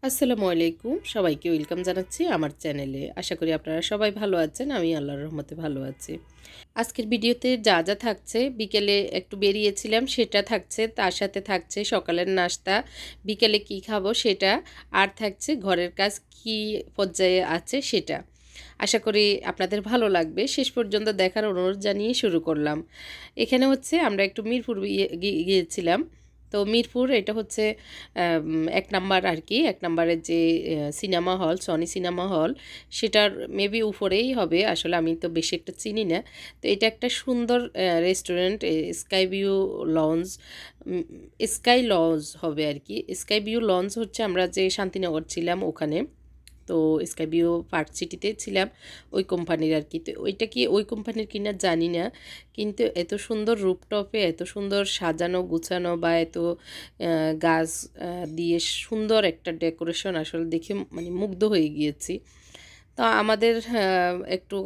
আসসালামু আলাইকুম, সবাইকে ওয়েলকাম জানাচ্ছি আমার চ্যানেলে। আশা করি আপনারা সবাই ভালো আছেন, আমি আল্লাহর রহমতে ভালো আছি। আজকের ভিডিওতে যা যা থাকছে, বিকেলে একটু বেরিয়েছিলাম সেটা থাকছে, তার সাথে থাকছে সকালের নাস্তা, বিকেলে কি খাবো সেটা, আর থাকছে ঘরের কাজ কি পর্যায়ে আছে সেটা। আশা করি আপনাদের ভালো লাগবে। শেষ পর্যন্ত দেখার অনুরোধ জানিয়ে শুরু করলাম। এখানে হচ্ছে আমরা একটু মিরপুর গিয়েছিলাম। তো মিরপুর এটা হচ্ছে এক নাম্বার আর কি, এক নাম্বারের যে cinema hall, Sony cinema hall, সেটার মেবি উপরেই হবে। আসলে আমি তো বেশি একটা চিনি না। তো এটা একটা সুন্দর restaurant, sky view launch, sky launch হবে আর কি। স্কাই ভিউ লঞ্চ হচ্ছে আমরা যে শান্তিনগর ছিলাম ওখানে, তো স্কাই ভিউ পার্ক সিটিতে ছিলাম ওই কোম্পানির আর কি। তো ওইটা কি ওই কোম্পানির কিনা জানি না, কিন্তু এত সুন্দর রুপটপে এত সুন্দর সাজানো গুছানো, বা এত গাছ দিয়ে সুন্দর একটা ডেকোরেশন, আসলে দেখে মানে মুগ্ধ হয়ে গিয়েছি। তো আমাদের একটু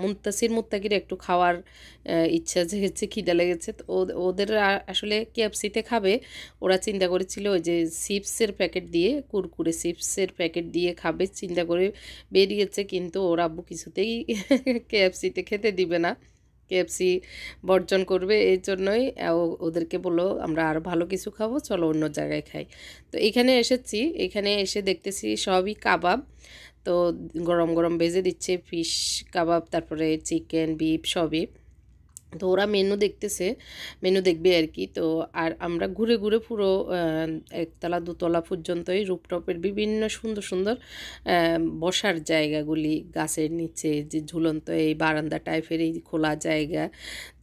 মুনতাসির মুত্তাকির একটু খাওয়ার ইচ্ছা জেগেছে, খিদে লেগেছে। তো ওদের আসলে কেএফসিতে খাবে। ওরা চিন্তা করেছিল ওই যে চিপসের প্যাকেট দিয়ে, কুরকুরে চিপসের প্যাকেট দিয়ে খাবে চিন্তা করে বেরিয়েছে, কিন্তু ওর আব্বু কিছুতেই কেএফসিতে খেতে দিবে না, কেএফসি বর্জন করবে। এই জন্যই ওদেরকে বললো আমরা আরও ভালো কিছু খাবো, চলো অন্য জায়গায় খাই। তো এখানে এসেছি, এখানে এসে দেখতেছি সবই কাবাব। তো গরম গরম ভেজে দিচ্ছে ফিশ কাবাব, তারপরে চিকেন বিফ সবই। তো ওরা মেনু দেখতেছে, মেনু দেখবে আর কি। তো আর আমরা ঘুরে ঘুরে পুরো একতলা দুতলা পর্যন্তই রুপটপের বিভিন্ন সুন্দর সুন্দর বসার জায়গাগুলি, গাছের নিচে যে ঝুলন্ত এই বারান্দা টাইপের এই খোলা জায়গা,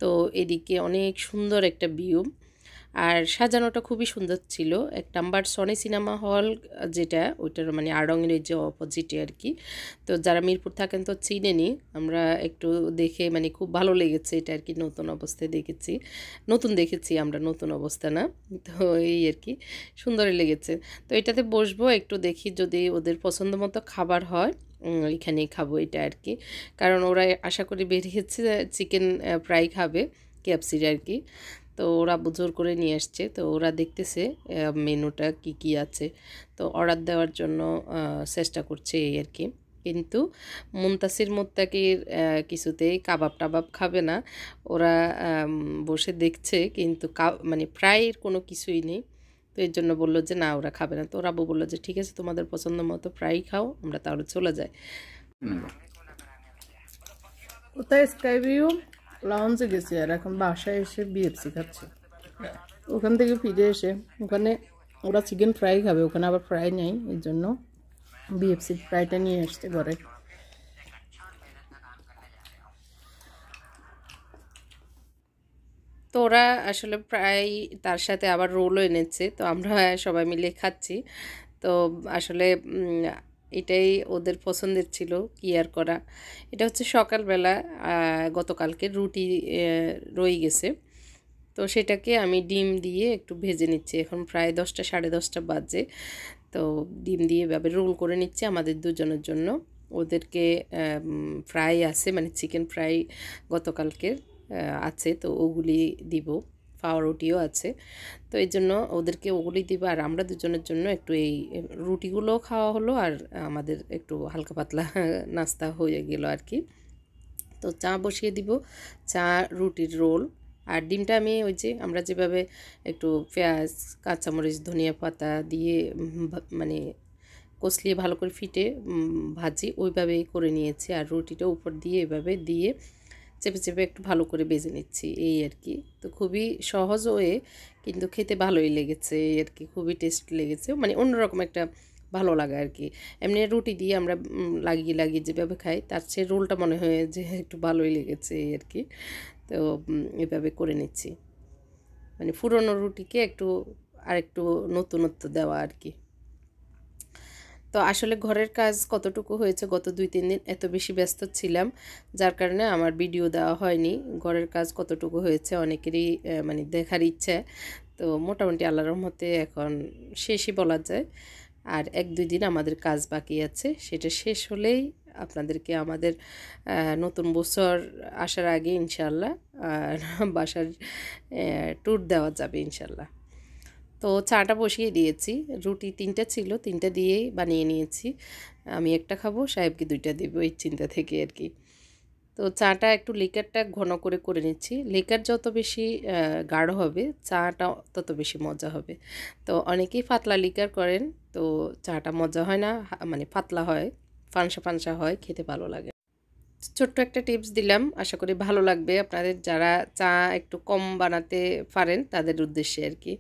তো এদিকে অনেক সুন্দর একটা ভিউ। আর সাজানোটা খুবই সুন্দর ছিল। এক নাম্বার সনি সিনেমা হল যেটা, ওইটার মানে আড়ংয়ের যে অপোজিটে আর কি। তো যারা মিরপুর থাকেন তো চিনেনি, আমরা একটু দেখে মানে খুব ভালো লেগেছে এটা আর কি। নতুন অবস্থায় দেখেছি, নতুন দেখেছি আমরা, নতুন অবস্থা না। তো এই আর কি, সুন্দরই লেগেছে। তো এটাতে বসবো একটু, দেখি যদি ওদের পছন্দ মতো খাবার হয় এখানেই খাবো এটা আর কি। কারণ ওরা আশা করি বেরিয়েছে চিকেন ফ্রাই খাবে কেএফসির আর কি। তো ওরা জোর করে নিয়ে আসছে, তো ওরা দেখতেছে মেনুটা কি কি আছে, তো অর্ডার দেওয়ার জন্য চেষ্টা করছে এই আর কি। কিন্তু মুনতাসির মুত্তাকির কিছুতেই কাবাব টাবাব খাবে না। ওরা বসে দেখছে, কিন্তু মানে ফ্রাইয়ের কোনো কিছুই নেই। তো এর জন্য বললো যে না, ওরা খাবে না। তো ওরা বললো যে ঠিক আছে, তোমাদের পছন্দ মতো ফ্রাই খাও, আমরা তাহলে চলে যাই। কোথায় স্কাই ভিউ লঞ্চে গেছি, আর এখন বাসায় এসে বিএফসি খাচ্ছি। ওখান থেকে ফিরে এসে ওখানে ওরা চিকেন ফ্রাই খাবে, ওখানে আবার ফ্রাই নেই, এই জন্য বিএফসি ফ্রাইটা নিয়ে আসছে ঘরে। তো ওরা আসলে প্রায় তার সাথে আবার রোলও এনেছে, তো আমরা সবাই মিলে খাচ্ছি। তো আসলে এটাই ওদের পছন্দের ছিল, কি আর করা। এটা হচ্ছে সকালবেলা গতকালকে রুটি রয়ে গেছে, তো সেটাকে আমি ডিম দিয়ে একটু ভেজে নিচ্ছি। এখন প্রায় 10টা 10:30 বাজে। তো ডিম দিয়ে এভাবে রোল করে নিচ্ছি আমাদের দুজনের জন্য। ওদেরকে ফ্রাই আছে, মানে চিকেন ফ্রাই গতকালকের আছে, তো ওগুলি দিব। পাউরুটিও আছে, তো এই জন্য ওদেরকে ওগুলি দিব। আর আমরা দুজনের জন্য একটু এই রুটিগুলোও খাওয়া হলো, আর আমাদের একটু হালকা পাতলা নাস্তা হয়ে গেল আর কি। তো চা বসিয়ে দিব, চা, রুটির রোল। আর ডিমটা আমি ওই যে আমরা যেভাবে একটু পেঁয়াজ, কাঁচামরিচ, ধনিয়া পাতা দিয়ে মানে কষলিয়ে ভালো করে ফিটে ভাজি, ওইভাবেই করে নিয়েছি। আর রুটিটা উপর দিয়ে এভাবে দিয়ে চেপে চেপে একটু ভালো করে বেজে নিচ্ছি এই আর কি। তো খুবই সহজ ওয়ে, কিন্তু খেতে ভালোই লেগেছে এই আর কি, খুবই টেস্ট লেগেছে, মানে অন্যরকম একটা ভালো লাগা আর কি। এমনি রুটি দিয়ে আমরা লাগিয়ে লাগিয়ে যেভাবে খাই, তার চেয়ে রোলটা মনে হয় যে একটু ভালোই লেগেছে এই আর কি। তো এভাবে করে নিচ্ছি, মানে পুরনো রুটিকে একটু আরেকটু নতুনত্ব দেওয়া আর কি। তো আসলে ঘরের কাজ কতটুকু হয়েছে, গত 2-3 দিন এত বেশি ব্যস্ত ছিলাম, যার কারণে আমার ভিডিও দেওয়া হয়নি। ঘরের কাজ কতটুকু হয়েছে অনেকেরই মানে দেখার ইচ্ছে। তো মোটামুটি আল্লাহর রহমতে এখন শেষই বলা যায়। আর 1-2 দিন আমাদের কাজ বাকি আছে, সেটা শেষ হলেই আপনাদেরকে আমাদের নতুন বছর আসার আগে ইনশাল্লাহ বাসার ট্যুর দেওয়া যাবে ইনশাল্লাহ। তো চাটা বসিয়ে দিয়েছি, রুটি 3টা ছিল, 3টা দিয়েই বানিয়ে নিয়েছি। আমি একটা খাবো, সাহেবকে 2টা দেবো, এই চিন্তা থেকে আর কি। তো চাটা একটু লিকারটা ঘন করে করে নিচ্ছি। লিকার যত বেশি গাঢ় হবে চাটা তত বেশি মজা হবে। তো অনেকেই পাতলা লিকার করেন, তো চাটা মজা হয় না, মানে পাতলা হয়, ফানসা ফানসা হয়, খেতে ভালো লাগে। ছোট্ট একটা টিপস দিলাম, আশা করি ভালো লাগবে আপনাদের যারা চা একটু কম বানাতে পারেন তাদের উদ্দেশ্যে আর কি।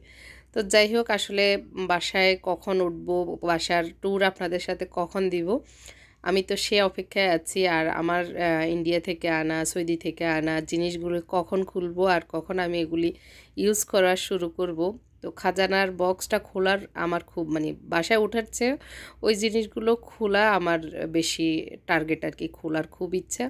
তো যাই হোক, আসলে বাসায় কখন উঠবো, বাসার ট্যুর আপনাদের সাথে কখন দিব, আমি তো সে অপেক্ষায় আছি। আর আমার ইন্ডিয়া থেকে আনা, সৌদি থেকে আনা জিনিসগুলো কখন খুলবো আর কখন আমি এগুলি ইউজ করা শুরু করব। তো খাজানার বক্সটা খোলার আমার খুব, মানে বাসায় ওঠার চেয়ে ওই জিনিসগুলো খোলা আমার বেশি টার্গেট আর কি, খোলার খুব ইচ্ছা।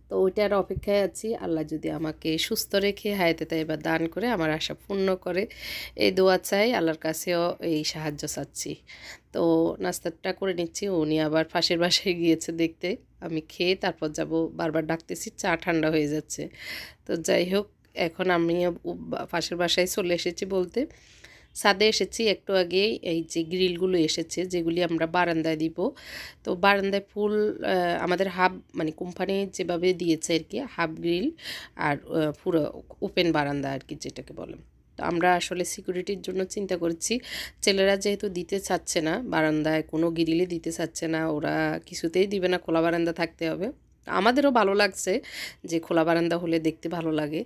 তো ওইটার অপেক্ষায় আছি, আল্লাহ যদি আমাকে সুস্থ রেখে হায়াতে তাইবা দান করে আমার আশা পূর্ণ করে, এই দোয়া চাই, আল্লাহর কাছেও এই সাহায্য চাচ্ছি। তো নাস্তাটা করে নিচ্ছি, উনি আবার পাশের বাসায় গিয়েছে দেখতে, আমি খেয়ে তারপর যাব, বারবার ডাকতেছি, চা ঠান্ডা হয়ে যাচ্ছে। তো যাই হোক, এখন আমি পাশের বাসায় চলে এসেছি বলতে, ছাদে এসেছি একটু আগেই। এই যে গ্রিলগুলো এসেছে যেগুলি আমরা বারান্দায় দিব, তো বারান্দায় ফুল আমাদের হাফ, মানে কোম্পানি যেভাবে দিয়েছে আর কি, হাফ গ্রিল আর পুরো ওপেন বারান্দা আর কি যেটাকে বলে। তো আমরা আসলে সিকিউরিটির জন্য চিন্তা করছি, ছেলেরা যেহেতু দিতে চাচ্ছে না, বারান্দায় কোনো গ্রিলই দিতে চাচ্ছে না, ওরা কিছুতেই দিবে না, খোলা বারান্দা থাকতে হবে। আমাদেরও ভালো লাগছে যে খোলা বারান্দা হলে দেখতে ভালো লাগে।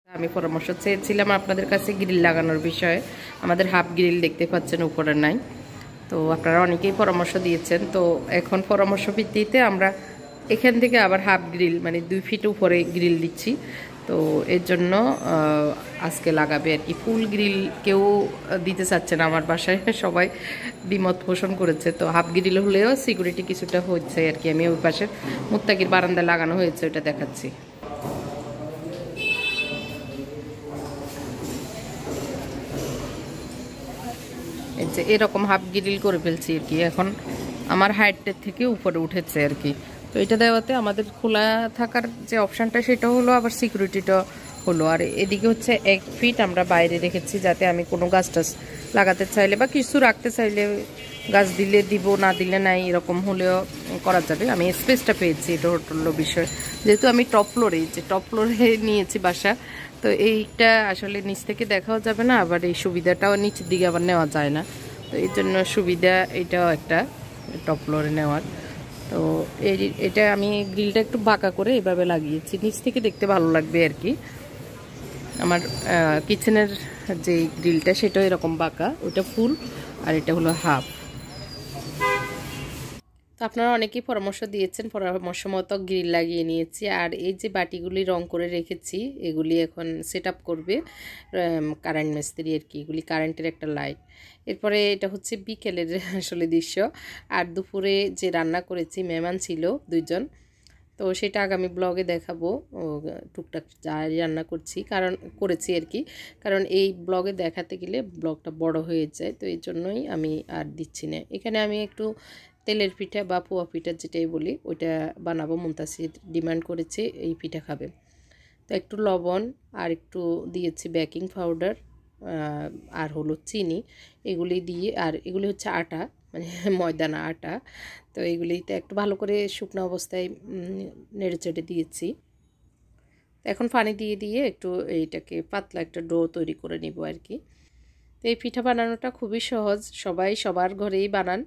আমি পরামর্শ চেয়েছিলাম আপনাদের কাছে গ্রিল লাগানোর বিষয়ে, আমাদের হাফ গ্রিল দেখতে পাচ্ছেন উপরে নাই, তো আপনারা অনেকেই পরামর্শ দিয়েছেন। তো এখন পরামর্শ ভিত্তিতে আমরা এখান থেকে আবার হাফ গ্রিল, মানে 2 ফিট উপরে গ্রিল দিচ্ছি। তো এর জন্য আজকে লাগাবে আর কি। ফুল গ্রিল কেউ দিতে চাচ্ছে না আমার বাসায়, সবাই দ্বিমত পোষণ করেছে। তো হাফ গ্রিল হলেও সিকিউরিটি কিছুটা হচ্ছে আর কি। আমি ওই পাশের মুত্তাকির বারান্দা লাগানো হয়েছে, ওইটা দেখাচ্ছি। এই যে এরকম হাফ গ্রিল করে ফেলছি আর কি, এখন আমার হাইটের থেকে উপরে উঠেছে আর কি। তো এটা দেওয়াতে আমাদের খোলা থাকার যে অপশানটা সেটা হলো, আবার সিকিউরিটিটা হলো। আর এদিকে হচ্ছে 1 ফিট আমরা বাইরে রেখেছি, যাতে আমি কোনো গাছ টাছ লাগাতে চাইলে বা কিছু রাখতে চাইলে, গাছ দিলে দিব, না দিলে নাই, এরকম হলেও করা যাবে। আমি স্পেসটা পেয়েছি, এটা হলো বিষয়। যেহেতু আমি টপ ফ্লোরে, যে টপ ফ্লোরে নিয়েছি বাসা, তো এইটা আসলে নিচ থেকে দেখাও যাবে না, আবার এই সুবিধাটাও নিচের দিকে আবার নেওয়া যায় না। তো এই জন্য সুবিধা এটাও একটা, টপ ফ্লোরে নেওয়ার। তো এটা আমি গ্রিলটা একটু বাঁকা করে এভাবে লাগিয়েছি, নিচ থেকে দেখতে ভালো লাগবে আর কি। আমার কিচেনের যে গ্রিলটা সেটাও এরকম বাঁকা, ওটা ফুল আর এটা হলো হাফ। তো আপনারা অনেকেই পরামর্শ দিয়েছেন, পরামর্শ মতো গ্রিল লাগিয়ে নিয়েছি। আর এই যে বাটিগুলি রং করে রেখেছি, এগুলি এখন সেট আপ করবে কারেন্ট মিস্ত্রি আর কি, এগুলি কারেন্টের একটা লাইট। এরপরে এটা হচ্ছে বিকেলের আসলে দৃশ্য। আর দুপুরে যে রান্না করেছি, মেহমান ছিল 2জন, তো সেটা আগামী ব্লগে দেখাবো। টুকটাক যা রান্না করছি, কারণ করেছি আর কি, কারণ এই ব্লগে দেখাতে গেলে ব্লগটা বড় হয়ে যায়, তো এই জন্যই আমি আর দিচ্ছি না। এখানে আমি একটু তেলের পিঠা বা পোয়া পিঠা যেটাই বলি ওইটা বানাবো, মুনতাসির ডিমান্ড করেছে এই পিঠা খাবে। তো একটু লবণ আর একটু দিয়েছি বেকিং পাউডার, আর হলো চিনি, এগুলি দিয়ে, আর এগুলি হচ্ছে আটা, মানে ময়দা না আটা। তো এগুলিতে একটু ভালো করে শুকনো অবস্থায় নেড়ে চেড়ে দিয়েছি। এখন পানি দিয়ে দিয়ে একটু এইটাকে পাতলা একটা ডো তৈরি করে নিব আর কি। তো এই পিঠা বানানোটা খুবই সহজ, সবাই সবার ঘরেই বানান।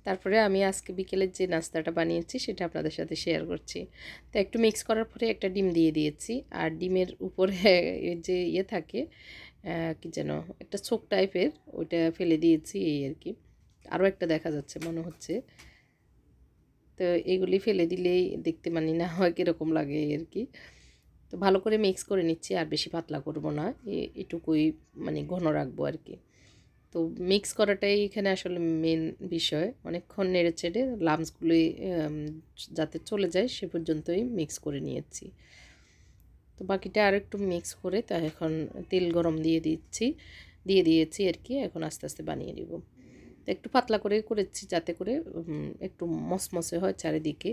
তারপরে আমি আজকে বিকেলের যে নাস্তাটা বানিয়েছি সেটা আপনাদের সাথে শেয়ার করছি। তো একটু মিক্স করার পরে একটা ডিম দিয়ে দিয়েছি, আর ডিমের উপরে যে ইয়ে থাকে, কি যেন একটা ছোক টাইপের, ওইটা ফেলে দিয়েছি এই আর কি। আরও একটা দেখা যাচ্ছে মনে হচ্ছে। তো এগুলি ফেলে দিলেই দেখতে মানি না হয় কীরকম লাগে আর কি। তো ভালো করে মিক্স করে নিচ্ছি, আর বেশি পাতলা করব না, এটুকুই মানে ঘন রাখবো আর কি। তো মিক্স করাটাই এখানে আসলে মেন বিষয়, অনেকক্ষণ নেড়ে চেড়ে লামসগুলি যাতে চলে যায় সে পর্যন্তই মিক্স করে নিয়েছি। তো বাকিটা আর একটু মিক্স করে, তা এখন তেল গরম দিয়ে দিয়েছি আর কি। এখন আস্তে আস্তে বানিয়ে নিব। তো একটু পাতলা করে করেছি যাতে করে একটু মসমসে হয় চারিদিকে,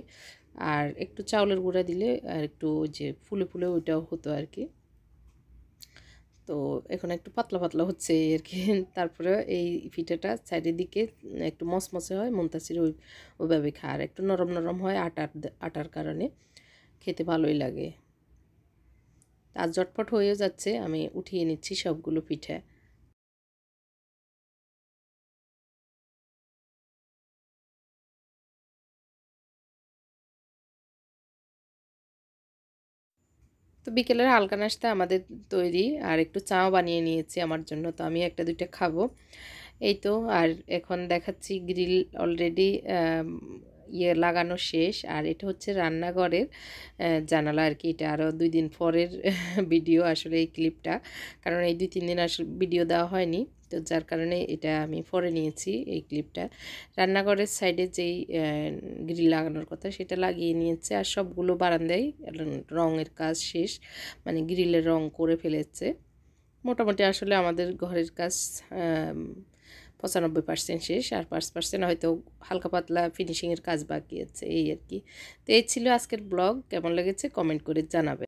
আর একটু চাউলের গুঁড়া দিলে আর একটু ওই যে ফুলে ফুলে ওইটাও হতো আর কি। তো এখন একটু পাতলা পাতলা হচ্ছে এই আর কি। তারপরে এই পিঠাটা সাইডের দিকে একটু মচমচে হয়, মুনতাসির ওইভাবে খায়, আর একটু নরম নরম হয় আটার কারণে খেতে ভালোই লাগে। আর ঝটপট হয়ে যাচ্ছে, আমি উঠিয়ে নিচ্ছি সবগুলো পিঠা। তো বিকেলের হালকা নাস্তা আমাদের তৈরি, আর একটু চাও বানিয়ে নিয়েছি আমার জন্য, তো আমি একটা দুইটা খাবো এই তো। আর এখন দেখাচ্ছি গ্রিল অলরেডি লাগানো শেষ, আর এটা হচ্ছে রান্নাঘরের জানালা আর কি। এটা আরও 2 দিন পরের ভিডিও আসলে এই ক্লিপটা, কারণ এই 2-3 দিন আসলে ভিডিও দেওয়া হয়নি, তো যার কারণে এটা আমি পরে নিয়েছি এই ক্লিপটা। রান্নাঘরের সাইডে যেই গ্রিল লাগানোর কথা সেটা লাগিয়ে নিয়েছে, আর সবগুলো বারান্দায় রঙের কাজ শেষ, মানে গ্রিলের রং করে ফেলেছে। মোটামুটি আসলে আমাদের ঘরের কাজ 95% শেষ, আর 5% হয়তো হালকা পাতলা ফিনিশিংয়ের কাজ বাকি আছে এই আর কি। তো এই ছিল আজকের ব্লগ, কেমন লেগেছে কমেন্ট করে জানাবে।